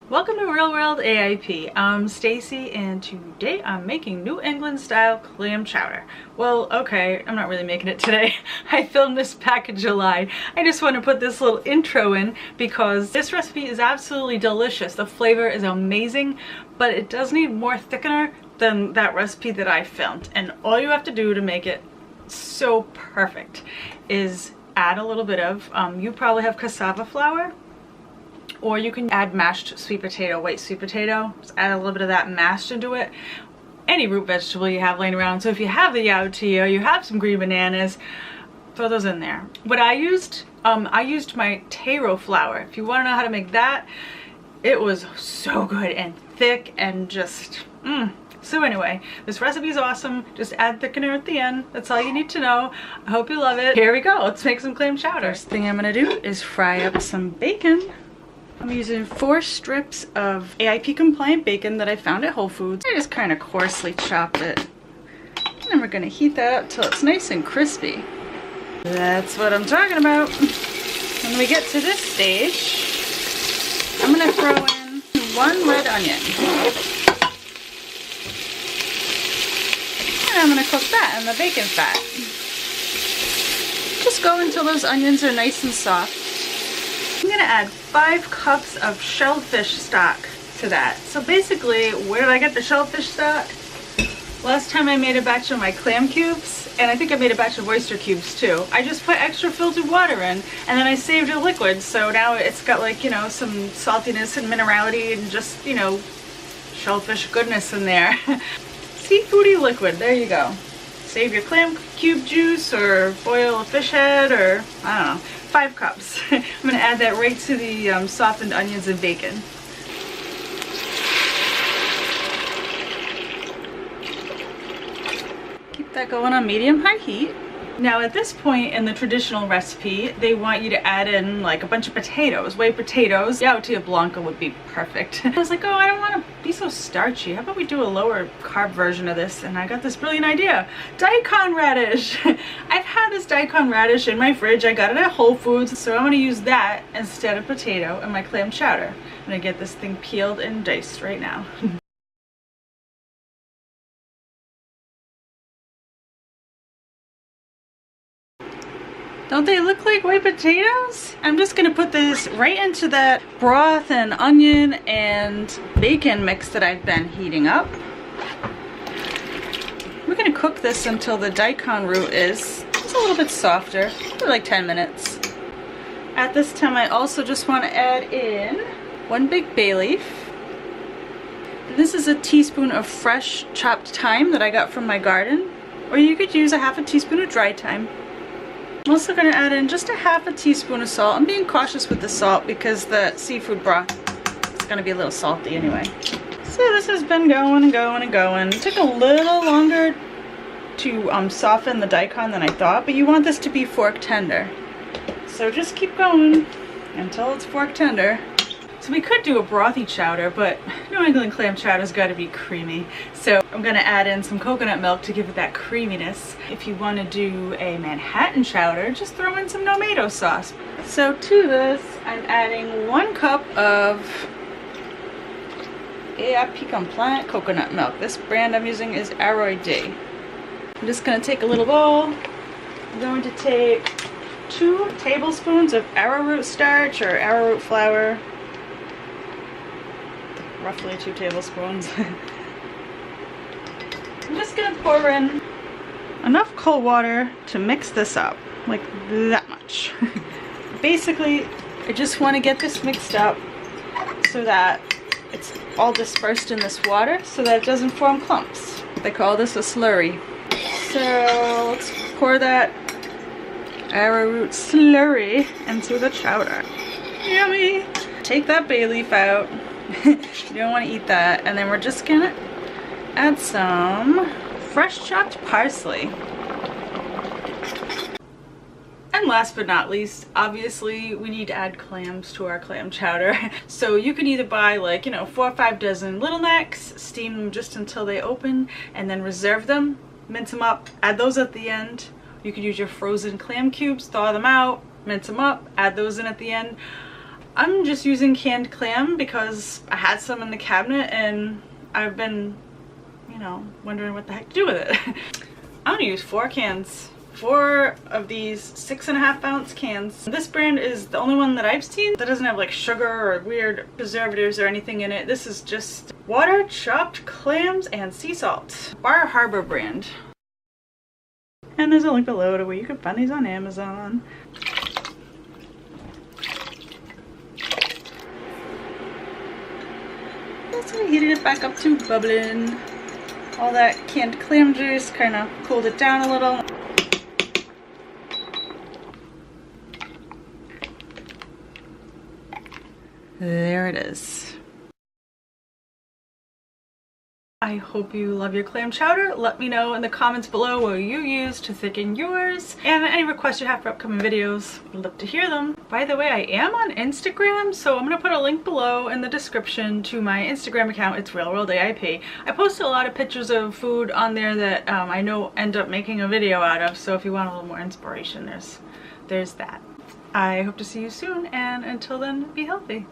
Welcome to Real World AIP. I'm Stacy and today I'm making New England style clam chowder. Well, okay, I'm not really making it today. I filmed this back in July. I just want to put this little intro in because this recipe is absolutely delicious. The flavor is amazing, but it does need more thickener than that recipe that I filmed. And all you have to do to make it so perfect is add a little bit of, you probably have cassava flour, or you can add mashed sweet potato, white sweet potato. Just add a little bit of that mashed into it. Any root vegetable you have laying around. So if you have the yautía, you have some green bananas, throw those in there. What I used my taro flour. If you want to know how to make that, it was so good and thick and just So anyway, this recipe is awesome. Just add thickener at the end. That's all you need to know. I hope you love it. Here we go. Let's make some clam chowder. First thing I'm gonna do is fry up some bacon. I'm using 4 strips of AIP compliant bacon that I found at Whole Foods. I just kind of coarsely chopped it. And then we're going to heat that up till it's nice and crispy. That's what I'm talking about. When we get to this stage, I'm going to throw in 1 red onion. And I'm going to cook that in the bacon fat. Just go until those onions are nice and soft. I'm gonna add 5 cups of shellfish stock to that. So basically, where did I get the shellfish stock? Last time I made a batch of my clam cubes, and I think I made a batch of oyster cubes too. I just put extra filtered water in, and then I saved it liquid, so now it's got, like, you know, some saltiness and minerality and just, you know, shellfish goodness in there. Seafoody liquid, there you go. Save your clam cube juice or boil a fish head, or I don't know. 5 cups. I'm going to add that right to the softened onions and bacon. Keep that going on medium-high heat. Now at this point in the traditional recipe, they want you to add in like a bunch of potatoes, white potatoes. Yautía blanca would be perfect. I was like, oh, I don't want to be so starchy. How about we do a lower carb version of this? And I got this brilliant idea. Daikon radish. I've had this daikon radish in my fridge. I got it at Whole Foods. So I'm going to use that instead of potato in my clam chowder. I'm going to get this thing peeled and diced right now. Don't they look like white potatoes? I'm just gonna put this right into that broth and onion and bacon mix that I've been heating up. We're gonna cook this until the daikon root is just a little bit softer, for like 10 minutes. At this time, I also just want to add in 1 big bay leaf. This is a teaspoon of fresh chopped thyme that I got from my garden, or you could use a ½ teaspoon of dry thyme. I'm also going to add in just a ½ teaspoon of salt. I'm being cautious with the salt because the seafood broth is going to be a little salty anyway. So this has been going and going and going. It took a little longer to soften the daikon than I thought, but you want this to be fork tender. So just keep going until it's fork tender. So we could do a brothy chowder, but New England clam chowder's got to be creamy. So I'm going to add in some coconut milk to give it that creaminess. If you want to do a Manhattan chowder, just throw in some tomato sauce. So to this, I'm adding 1 cup of AIP compliant coconut milk. This brand I'm using is Arroy-D. I'm just going to take a little bowl. I'm going to take 2 tablespoons of arrowroot starch or arrowroot flour. Roughly 2 tablespoons. I'm just gonna pour in enough cold water to mix this up, like that much. Basically, I just want to get this mixed up so that it's all dispersed in this water so that it doesn't form clumps. They call this a slurry. So let's pour that arrowroot slurry into the chowder. Yummy! Take that bay leaf out. You don't want to eat that. And then we're just gonna add some fresh chopped parsley. And last but not least, obviously we need to add clams to our clam chowder. So you can either buy, like, you know, 4 or 5 dozen little necks, steam them just until they open, and then reserve them, mince them up, add those at the end. You could use your frozen clam cubes, thaw them out, mince them up, add those in at the end. I'm just using canned clam because I had some in the cabinet and I've been, you know, wondering what the heck to do with it. I'm gonna use 4 cans. 4 of these 6.5 ounce cans. This brand is the only one that I've seen that doesn't have like sugar or weird preservatives or anything in it. This is just water, chopped clams, and sea salt. Bar Harbor brand. And there's a link below to where you can find these on Amazon. So I heated it back up to bubbling. All that canned clam juice kind of cooled it down a little. There it is. I hope you love your clam chowder. Let me know in the comments below what you use to thicken yours. And any requests you have for upcoming videos, I'd love to hear them. By the way, I am on Instagram, so I'm going to put a link below in the description to my Instagram account. It's World AIP. I post a lot of pictures of food on there that I know end up making a video out of, so if you want a little more inspiration, there's that. I hope to see you soon, and until then, be healthy.